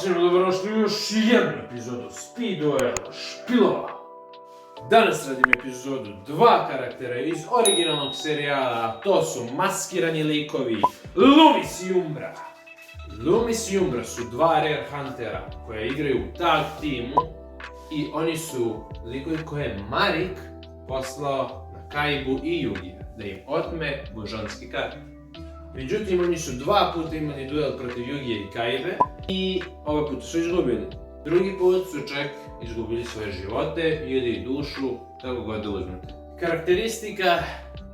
svima dobrodošli u još jednu epizodu Speed Duel Špilova. Danas radim epizodu dva karaktera iz originalnog serijala, a to su maskirani likovi Loomis i Umbra. Loomis i Umbra su dva Rare Huntera koje igraju u tag timu i oni su likovi koje je Marik poslao na Kaibu i Yugija da im otme božanski kart. Međutim, oni su dva puta imali duel protiv Yugije i Kaibe i ovaj put su izgubili. Drugi put su čak izgubili svoje živote ili dušu, kako god da uzmete. Karakteristika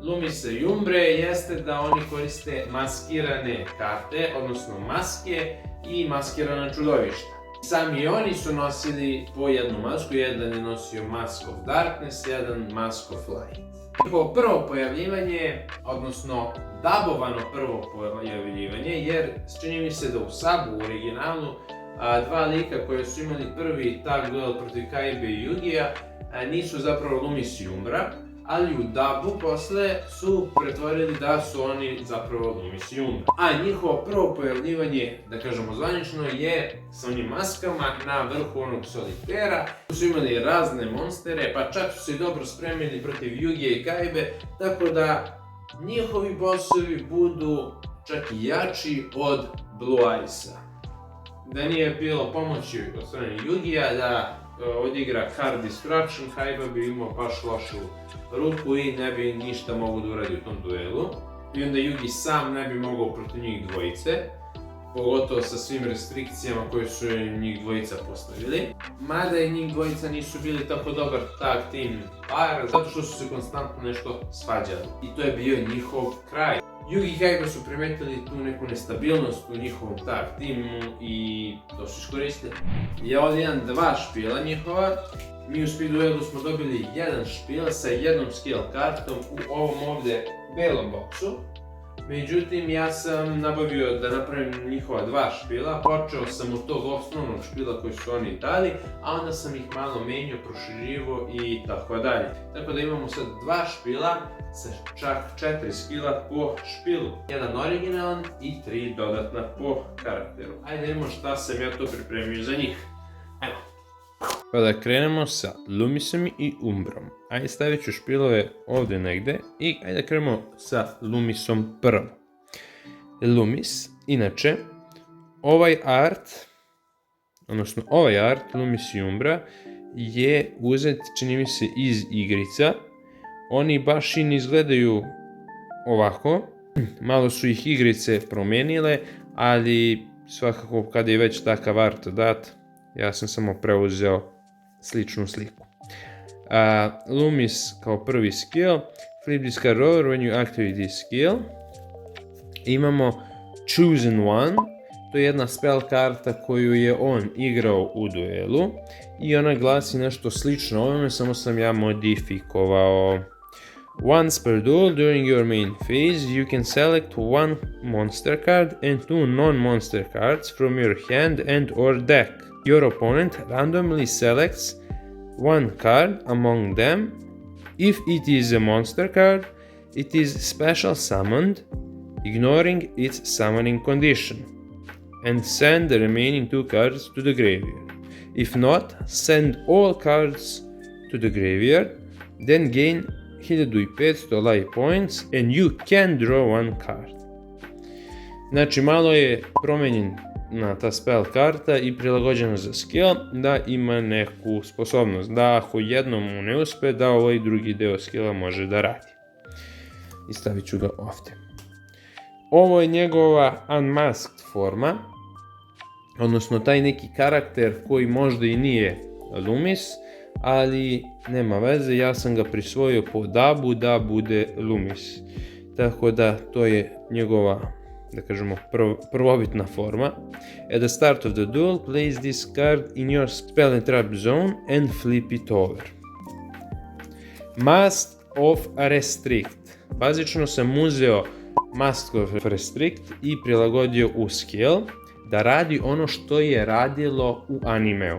Loomisa i Umbre jeste da oni koriste maskirane karte, odnosno maske i maskirana čudovišta. Sami oni su nosili po jednu masku, jedan je nosio Mask of Darkness, jedan Mask of Light. Njihovo prvo pojavljivanje, odnosno dabovano prvo pojavljivanje, jer čini mi se da u subu, u originalu, dva lika koje su imali prvi tag duel protiv Kaibe i Yugija nisu zapravo Loomis i Umbra, ali u dubu posle su pretvorili da su oni zapravo Loomis i Umbra. A njihovo prvo pojavljivanje, da kažemo zvanično, je sa onim maskama na vrhu onog solitera. Su imali razne monstere, pa čak su se dobro spremili protiv Yugije i Kaibe, tako da njihovi bossovi budu čak i jači od Blue Eyesa. Da nije bilo pomoći od strane Yugija da odigra Card Destruction, Kaiba bi imao baš lošu ruku i ne bi ništa mogao da uradi u tom duelu. I onda Yugi sam ne bi mogao protiv njih dvojice, pogotovo sa svim restrikcijama koje su njih dvojica postavili. Mada i njih dvojica nisu bili tako dobar tag team par, zato što su se konstantno nešto svađali. I to je bio njihov kraj. Yugi i Kaiba su primetili tu neku nestabilnost u njihovom tag timu i to su iskoristili. Ja ovdje imam dva špila njihova. Mi u Speed Duelu smo dobili jedan špil sa jednom skill kartom u ovom ovdje belom boksu. Međutim, ja sam nabavio da napravim njihova dva špila, počeo sam od tog osnovnog špila koji su oni dali, a onda sam ih malo menjao, proširivo i tako dalje. Tako da imamo sad dva špila sa čak 4 skilla po špilu. Jedan originalan i 3 dodatna po karakteru. Ajde da vidimo šta sam ja to pripremio za njih. Evo. Pa da krenemo sa Loomisom i Umbrom. Ajde stavit ću špilove ovdje negdje i ajde da krenemo sa Loomisom prvo. Loomis, inače, ovaj art Loomis i Umbra je uzet, čini mi se, iz igrica. Oni baš i ne izgledaju ovako, malo su ih igrice promijenile, ali svakako kad je već takav art dat, ja sam samo preuzeo sličnu sliku. Loomis kao prvi skill, flip this card over when you activate this skill. Imamo Chosen One, to je jedna spell karta koju je on igrao u duelu i ona glasi nešto slično ovome, samo sam ja modifikovao. Once per duel during your main phase, you can select one monster card and two non-monster cards from your hand and or deck. Your opponent randomly selects one card among them. If it is a monster card, it is special summoned, ignoring its summoning condition, and send the remaining two cards to the graveyard. If not, send all cards to the graveyard, then gain 1500 life points and you can draw one card. Znači malo je promijenjena ta spell karta i prilagođena za skill da ima neku sposobnost, da ako jednom mu ne uspe da ovaj drugi deo skilla može da radi. I stavit ću ga ovdje. Ovo je njegova unmasked forma, odnosno taj neki karakter koji možda i nije Loomis, ali nema veze, ja sam ga prisvojio po dubu da bude Loomis. Tako da to je njegova, da kažemo, prvobitna forma. At the start of the duel, place this card in your spell and trap zone and flip it over. Mask of Restrict. Bazično sam uzeo Mask of Restrict i prilagodio u skill da radi ono što je radilo u animeu.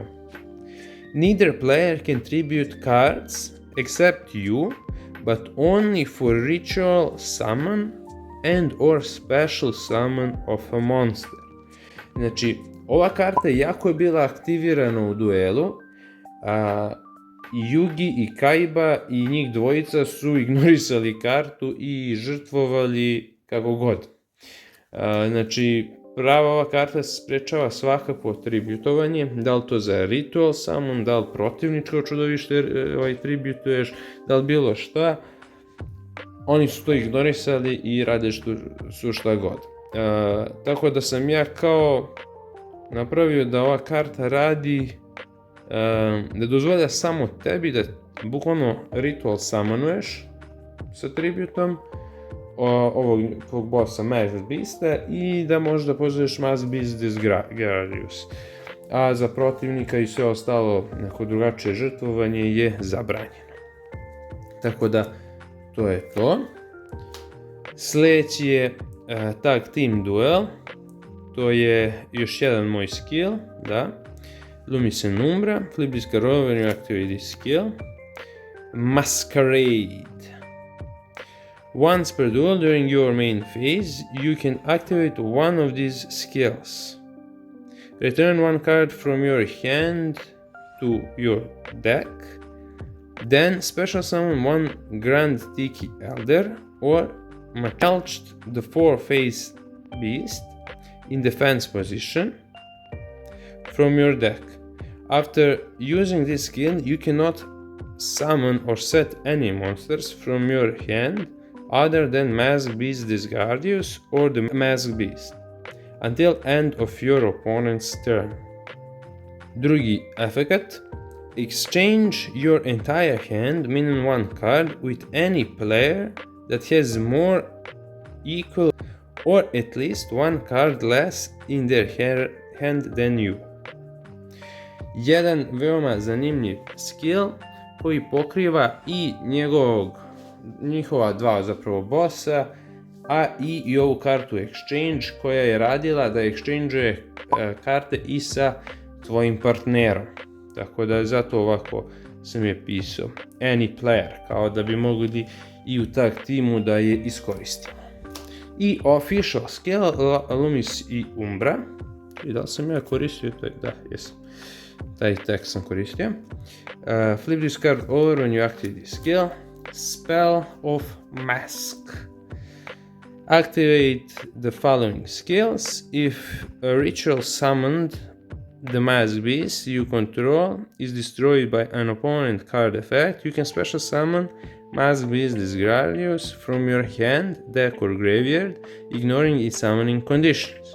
Neither player can tribute cards except you, but only for ritual summon and or special summon of a monster. Znači, Ova karta jako je bila aktivirana u duelu, Yugi i Kaiba i njih dvojica su ignorisali kartu i žrtvovali kako god. Znači, prava ova karta sprečava svakako tributovanje, da li to za ritual summon, da li protivničko čudovište tributuješ, da li bilo šta. Oni su to ignorisali i rade su šta god. Tako da sam ja kao napravio da ova karta radi, da dozvolja samo tebi da bukvalno ritual summonuješ sa tributom ovog tvog bossa Masked Beasta i da možda pozoveš Masked Beast Disguardius. A za protivnika i sve ostalo neko drugačije žrtvovanje je zabranjeno. Tako da to je to. Sljedeći je Tag Team Duel. To je još jedan moj skill, da. Lumis and Umbra, flip this card over when you activate this skill. Masquerade. Once per duel during your main phase, you can activate one of these skills. Return one card from your hand to your deck. Then special summon one Grand Tiki Elder or Melched the Four-Faced Beast in defense position from your deck. After using this skill, you cannot summon or set any monsters from your hand other than Masked Beast Disguardius or the Masked Beast until end of your opponent's turn. Drugi efekat: exchange your entire hand, meaning one card, with any player that has more equal or at least one card less in their hand than you. Jedan veoma zanimljiv skill koji pokriva i njihova dva zapravo bossa, a i ovu kartu Exchange koja je radila da exchangeuje karte i sa tvojim partnerom. Tako da zato ovako sam je pisao any player, kao da bi mogli i u tag timu da je iskoristimo. I official skill Lumis i Umbra. I da li sam ja koristio taj? Da, jesam. Taj tekst sam koristio. Flip this card over when you activate this skill. Spell of Mask. Activate the following skills. If a ritual summoned the Masked Beast you control is destroyed by an opponent card effect, you can special summon Masked Beast Disguardius from your hand, deck or graveyard, ignoring its summoning conditions.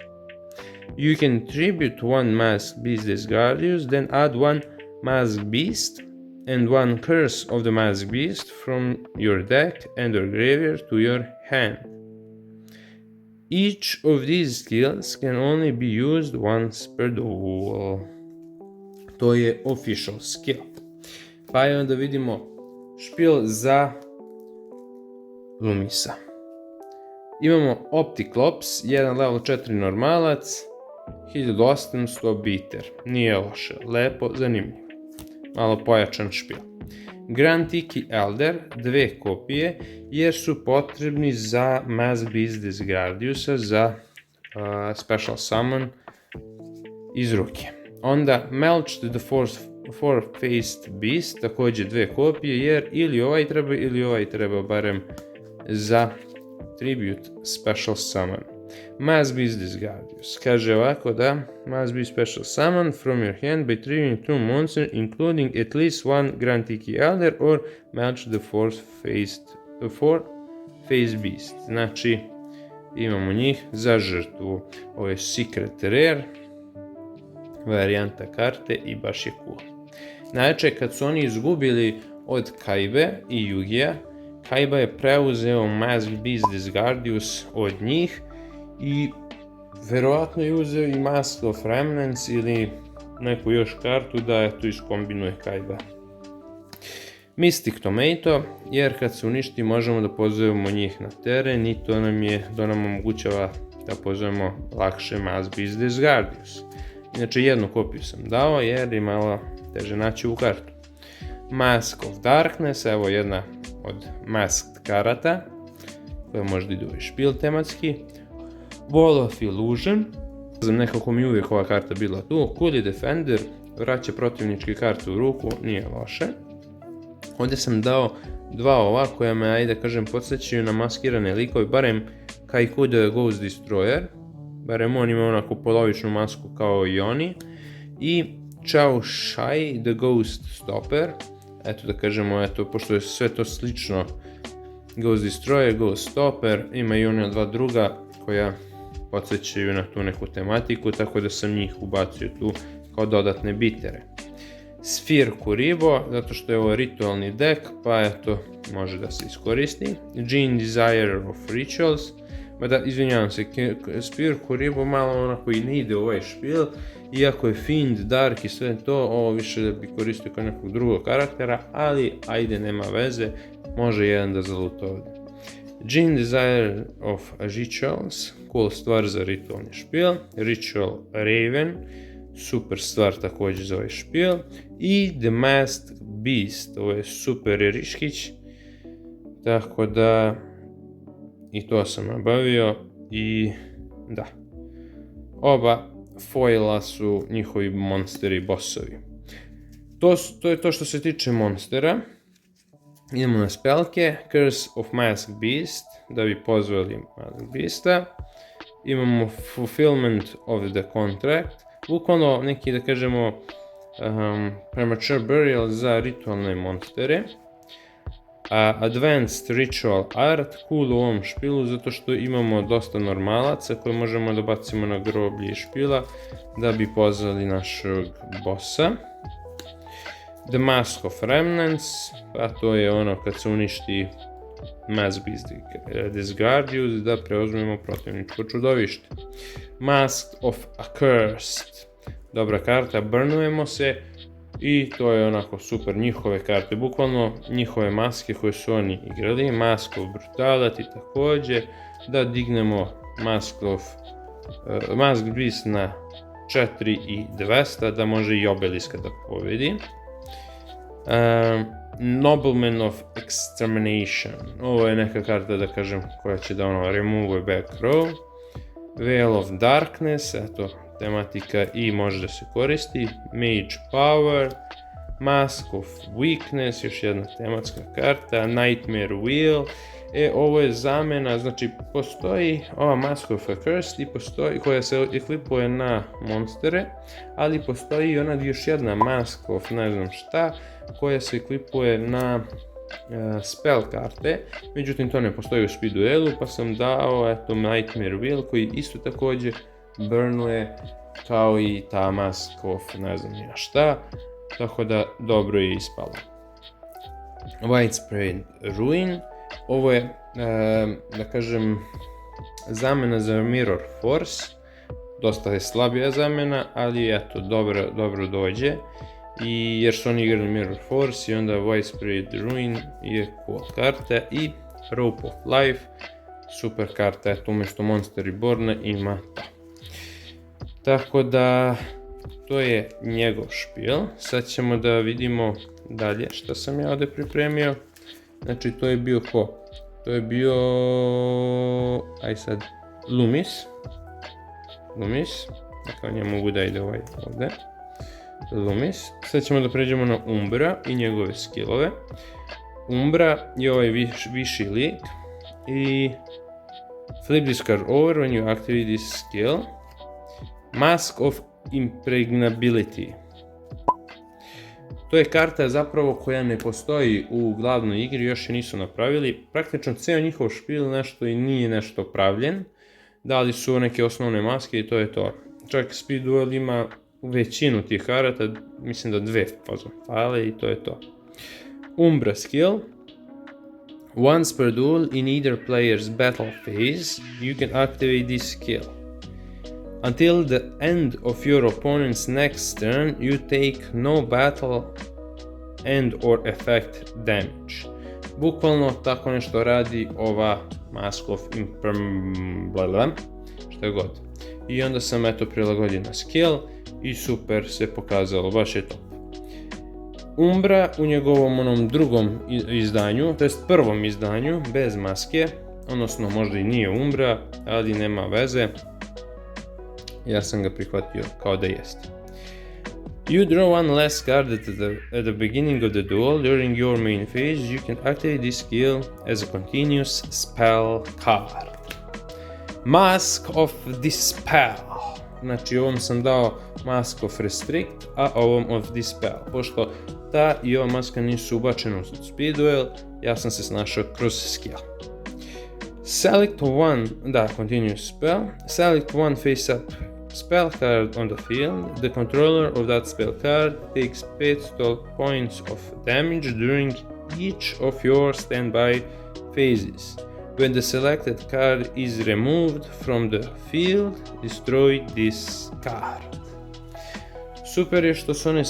You can tribute one Masked Beast Disguardius, then add one Masked Beast and one Curse of the Masked Beast from your deck and or graveyard to your hand. Each of these skills can only be used once per duel. To je official skill. Pa je onda vidimo špil za Lumisa. Imamo Opticlops, jedan level 4 normalac, 1800 biter. Nije loše, lepo, zanimljivo. Malo pojačan špil. Grand Tiki Elder, 2 kopije, jer su potrebni za Masked Beast Disguardiusa za special summon iz ruke. Onda Melched the Four-Faced Beast, također 2 kopije, jer ili ovaj treba barem za tribute special summon. Masked Beast Disguardius. Kaže ovako da Masked Beast special summon from your hand by tributing 2 monsters including at least one Grand Tiki Elder or match the Four-Faced Beast. Znači imamo njih za žrtvu. Ovo je Secret Rare varijanta karte i baš je cool. Znači kad su oni izgubili od Kaibe i Yugija, Kaiba je preuzeo Masked Beast Disguardius od njih i verovatno je uzeo i Mask of Remnants ili neku još kartu da tu iskombinuje Kaiba. Mystic Tomato, jer kad se uništi možemo da pozovemo njih na teren i to nam omogućava da pozovemo lakše Masked Beast Disguardius. Inače jednu kopiju sam dao jer je malo teže naći u kartu. Mask of Darkness, evo jedna od Masked karata koja možda ide u špil tematski. Wall of Illusion, Nekako mi uvijek ova karta bila tu. Coolly Defender, vraća protivničke karte u ruku, nije loše. Ovdje sam dao dva ova koja me, ajde kažem, podsjećaju na maskirane likove, barem Kaikude Ghost Destroyer, barem on ima onako polovičnu masku kao i oni, i Chao Shai The Ghost Stopper, eto da kažemo, eto, pošto je sve to slično, Ghost Destroyer, Ghost Stopper, ima i ona dva druga koja podsjećaju na tu neku tematiku, tako da sam njih ubacio tu kao dodatne bitere. Sphere Kuribo, zato što je ovo ritualni deck, pa eto, može da se iskoristi. Gene Desire of Rituals, mada izvinjavam se, Sphere Kuribo malo onako i ne ide u ovaj špil, iako je Fiend, Dark i sve to, ovo više da bi koristio kao nekog drugog karaktera, ali ajde, nema veze, može jedan da zaluta ovdje. Gene Desire of Rituals, cool stvar za ritualni špil. Ritual Raven, super stvar također za ovaj špil. I The Masked Beast, ovo je super riškić, tako da i to sam nabavio. I da, oba foila su njihovi monsteri, bossovi. To je to što se tiče monstera. Idemo na spelke. Curse of Masked Beast, da bi pozvali Masked Beasta. Imamo Fulfillment of the Contract, bukvalno neki, da kažemo, Premature Burial za ritualne monstere. Advanced Ritual Art, cool u ovom špilu, zato što imamo dosta normalaca koje možemo da bacimo na groblje špila da bi pozvali našeg bossa. The Mask of Remnants, pa to je ono kad se uništi Masked Beast Disguardius, da preuzmemo protivničko čudovište. Masked of Accursed, dobra karta, burnujemo se i to je onako super, njihove karte, bukvalno njihove maske koje su oni igrali. Mask of Brutality također, da dignemo Masked Beast na 4200, da može i Obeliska da pobedi. Nobleman of Extermination, ovo je neka karta, da kažem, koja će da ono remove back row. Veil of Darkness, eto, tematika i može da se koristi. Mage Power, Mask of Weakness, još jedna tematska karta. Nightmare Wheel, ovo je zamena, znači postoji ova Mask of Accursed i postoji, koja se eklipuje na monstere, ali postoji i ona još jedna Mask of ne znam šta, koja se eklipuje na spell karte, međutim to ne postoji u speed duelu, pa sam dao eto Nightmare Wheel koji isto također burnuje kao i ta Mask of ne znam ja šta, tako da dobro je ispalo. Widespread Ruin, ovo je da kažem zamena za Mirror Force, dosta je slabija zamena, ali eto dobro dođe. I jer su oni igrali Mirror Force i onda Widespread Ruin je cool karta. I Rope of Life, super karta, eto umjesto Monster Reborna ima to. Tako da to je njegov špil. Sad ćemo da vidimo dalje šta sam ja ovdje pripremio. Znači to je bio ko? To je bio Loomis. Dakle njemu mogu da ide ovaj ovdje. Loomis. Sad ćemo da pređemo na Umbra i njegove skillove. Umbra je ovaj viši lik i flip this card over when you activate this skill. Mask of Impregnability. To je karta zapravo koja ne postoji u glavnoj igri, još je nisu napravili. Praktično ceo njihov špil nešto i nije nešto pravljen. Dali su neke osnovne maske i to je to. Čak Speed Duel ima većinu tih karata, mislim da dve fale i to je to. Umbra skill. Once per duel in either player's battle phase, you can activate this skill. Until the end of your opponent's next turn, you take no battle and or effect damage. Bukvalno tako nešto radi ova Mask of što je god. I onda sam eto prilagodio na skill i super se pokazalo, baš je top. Umbra u njegovom onom drugom izdanju, to jest prvom izdanju, bez maske, odnosno možda i nije Umbra, ali nema veze. ja sam ga prihvatio kao da jeste. You draw one less card at the beginning of the duel. During your main phase, you can activate this skill as a continuous spell card. Mask of Dispel. Znači ovom sam dao Mask of Restrict, a ovom of Dispel. Pošto ta i ova maska nisu ubačene u Speed Duel, ja sam se snašao kroz skill. Select one, continuous spell. Select one face up spell card on the field. The controller of that spell card takes 5 points of damage during each of your standby phases. When the selected card is removed from the field, destroy this card. Super je što su one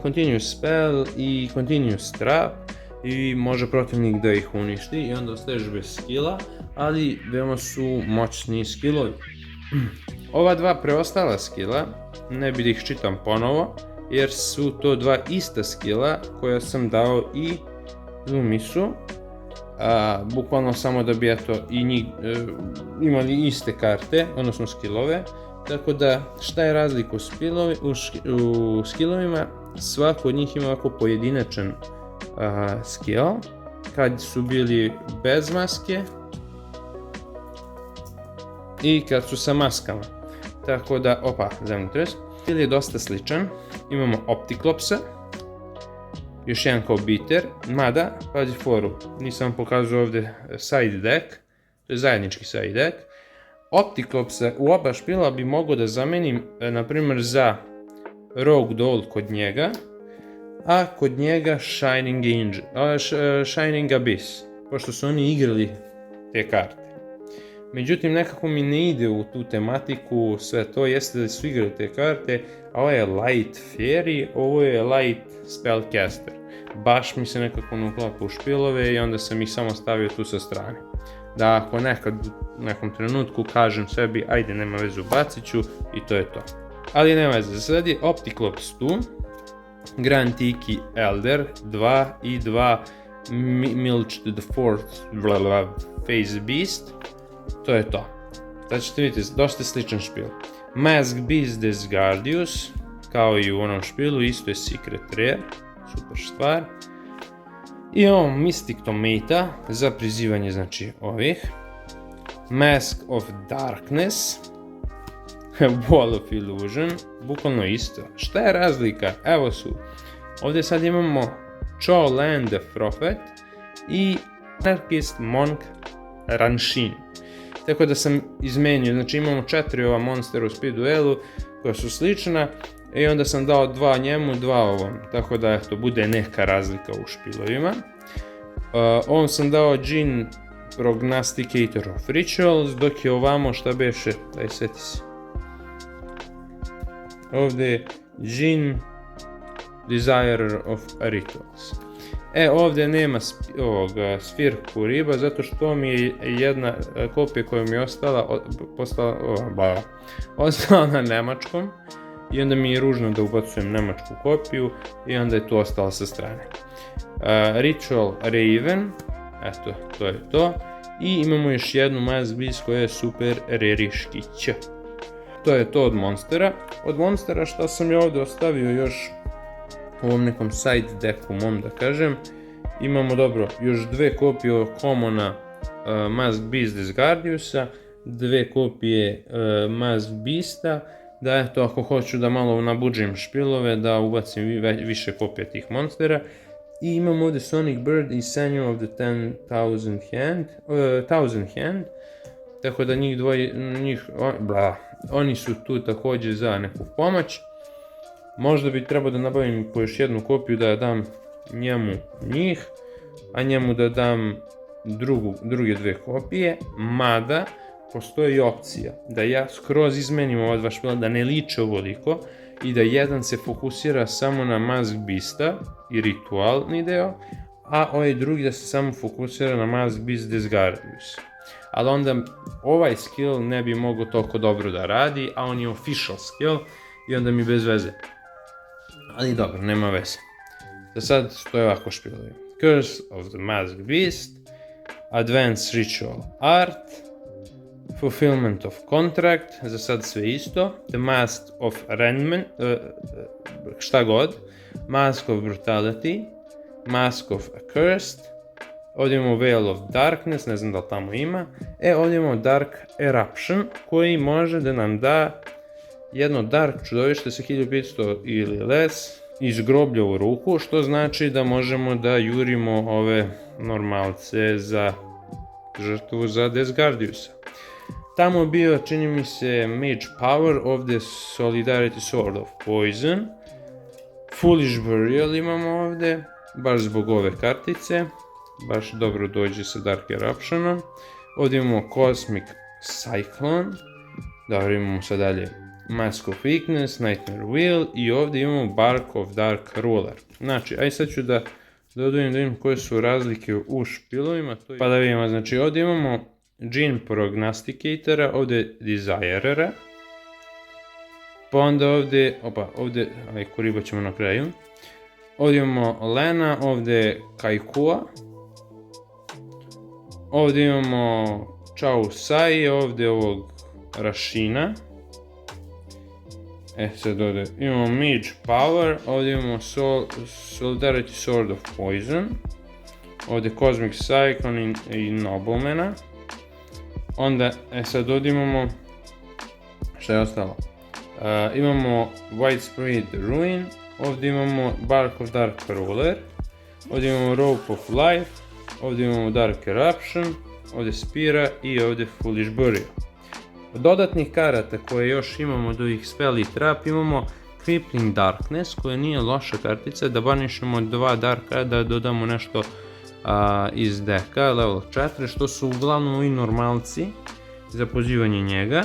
continuous spell i continuous trap i može protivnik da ih uništi i onda ostaješ bez skilla, ali veoma su moćni skillovi. Ova dva preostala skilla, ne bi da ih čitam ponovo, jer su to dva ista skilla koja sam dao i Zumisu, bukvalno samo da bi i njih imali iste karte, odnosno skillove. Tako da, šta je razlika u skillovima? Svako od njih ima ovako pojedinačan skill, kad su bili bez maske i kad su sa maskama. Tako da, zemlji tres. Skill je dosta sličan. Imamo Optiklopsa, još jedan kao Beater, mada, pazi foru, nisam pokazao ovdje side deck, to je zajednički side deck. Optiklopsa u oba špila bi mogao da zamenim, na primjer, za Rogue Doll kod njega, a kod njega Shining Abyss, pošto su oni igrali te karte. Međutim, nekako mi ne ide u tu tematiku, sve to jeste da su igrali te karte, a ovo je Light Fairy, ovo je Light Spellcaster. Baš mi se nekako ne uklapa u špilove i onda sam ih samo stavio tu sa strane. Da ako nekad u nekom trenutku kažem sebi, ajde nema vezu, bacit ću i to je to. Ali nema veze, sad je Optiklops tu, Grand Tiki Elder, 2 i 2 Milch the Fourth Phase Beast, to je to. Sad ćete vidjeti, dosta sličan špil. Mask Beast Desgardius, kao i u onom špilu, isto je Secret Rare, super stvar. I imamo Mystic Tomata za prizivanje, znači, ovih. Mask of Darkness, Wall of Illusion, bukvalno isto. Šta je razlika? Evo su. Ovdje sad imamo Cholan the Prophet i Anarchist Monk Ranshin. Tako da sam izmenio, znači imamo 4 ova monstera u Speed Duelu koja su slična i onda sam dao 2 njemu, 2 ovom, tako da eto bude neka razlika u špilovima. Ovom sam dao Djinn Prognosticator of Rituals, dok je ovamo šta beše, daj seti se. Ovdje je Djinn Desirer of Rituals. Ovdje nema svirku riba, zato što mi je jedna kopija koja mi je ostala na nemačkom i onda mi je ružno da ubacujem nemačku kopiju i onda je to ostala sa strane. Ritual Raven, eto, to je to. I imamo još jednu Mask Beast koja je super reriškić. To je to od monstera. Od monstera što sam je ovdje ostavio još u ovom nekom side decku mom da kažem, imamo dobro još 2 kopije Commona Mask Beast Desgardiusa, 2 kopije Mask Beasta, da eto ako hoću da malo nabuđim špilove da ubacim više kopija tih monstera. I imamo ovdje Sonic Bird i Sanyo of the 1000 Hand, tako da oni su tu također za neku pomoć. Možda bi trebao da nabavim po još jednu kopiju da dam njemu njih, a njemu da dam druge 2 kopije, mada postoji opcija da ja skroz izmenim ova 2 špila da ne liče ovoliko i da jedan se fokusira samo na Mask Beasta i ritualni deo, a ovaj drugi da se samo fokusira na Mask Beast Desgardius. Ali onda ovaj skill ne bi mogao toliko dobro da radi, a on je official skill i onda mi bez veze. Ali dobro, nema veze. Za sad stoje ovako špilovi. Curse of the Mask Beast, Advanced Ritual Art, Fulfillment of Contract, za sad sve isto. The Mask of Renman, šta god. Mask of Brutality, Mask of Accursed, ovdje imamo Veil of Darkness, ne znam da li tamo ima. Ovdje imamo Dark Eruption, koji može da nam da jedno Dark čudovište sa 1500 ili less iz groblja u ruku, što znači da možemo da jurimo ove normalce za žrtvu za Desgardiusa. Tamo je bio, čini mi se, Mage Power, ovdje Solidarity Sword of Poison, Foolish Burial imamo ovdje, baš zbog ove kartice, baš dobro dođe sa Dark Eruptionom. Ovdje imamo Cosmic Cyclone, dobro imamo sad dalje Mask of Weakness, Nightmare Wheel i ovdje imamo Bark of Dark Ruler. Znači, aj sad ću da dodajem da vidim koje su razlike u špilovima, pa da vidimo, znači ovdje imamo Gene Prognosticatora, ovdje Desirera, pa onda ovdje, Kuriba ćemo na kraju, ovdje imamo Lena, ovdje Kaikua, ovdje imamo Chao Sai, ovdje ovog Rashina, sad ovdje imamo Mage Power, ovdje imamo Solidarity Sword of Poison, ovdje Cosmic Cyclone i Noblemana. Onda, sad ovdje imamo, šta je ostalo? Imamo Widespread Ruin, ovdje imamo Bark of Dark Ruler, ovdje imamo Rope of Life, ovdje imamo Dark Eruption, ovdje Spira i ovdje Foolish Burial. Od dodatnih karata koje još imamo od ovih spell i trap imamo Crippling Darkness, koja nije loša kartica, da banišemo 2 darka, da dodamo nešto iz deka, level 4, što su uglavnom i normalci za pozivanje njega.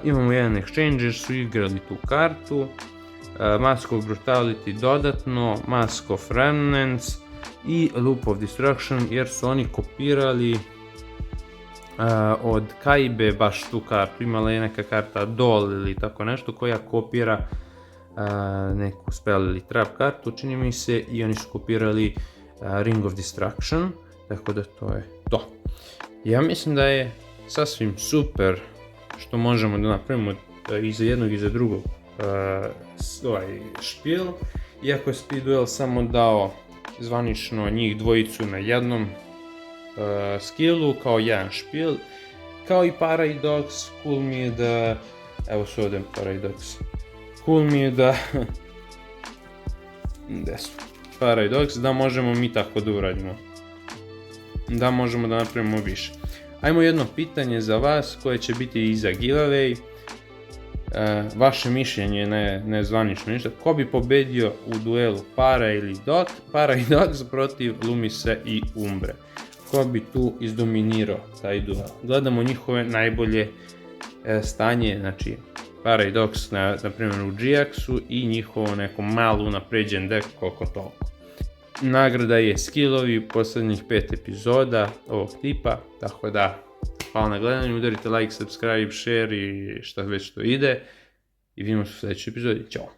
Imamo jedan exchange jer su igrali tu kartu, Mask of Brutality dodatno, Mask of Remnants i Loop of Destruction jer su oni kopirali od Kaibe baš tu kartu. Imala je neka karta Dol ili tako nešto koja kopira neku spell ili trap kartu, čini mi se, i oni su kopirali Ring of Destruction, tako da to je to. Ja mislim da je sasvim super što možemo da napravimo i za jednog i za drugog špil, iako je Speedwell samo dao zvanično njih dvojicu na jednom skillu kao jedan špil, kao i Paradox. Cool mi je da, evo su ovdje Paradox, cool mi je da gdje su Paradox, da možemo mi tako da uradimo, da možemo da napravimo više. Ajmo jedno pitanje za vas koje će biti i za giveaway. Vaše mišljenje, ne zvanično ništa. Ko bi pobedio u duelu Para i Dogs protiv Lumisa i Umbre? Ko bi tu izdominirao taj duel? Gledamo njihove najbolje stanje, znači Para i Dogs na primjer u G-Axu i njihovo neko malo unapređen deck koliko toliko. Nagrada je skillovi posljednjih 5 epizoda ovog tipa, tako da hvala na gledanju, udarite like, subscribe, share i šta već to ide i vidimo se u sljedećoj epizodi. Ćao!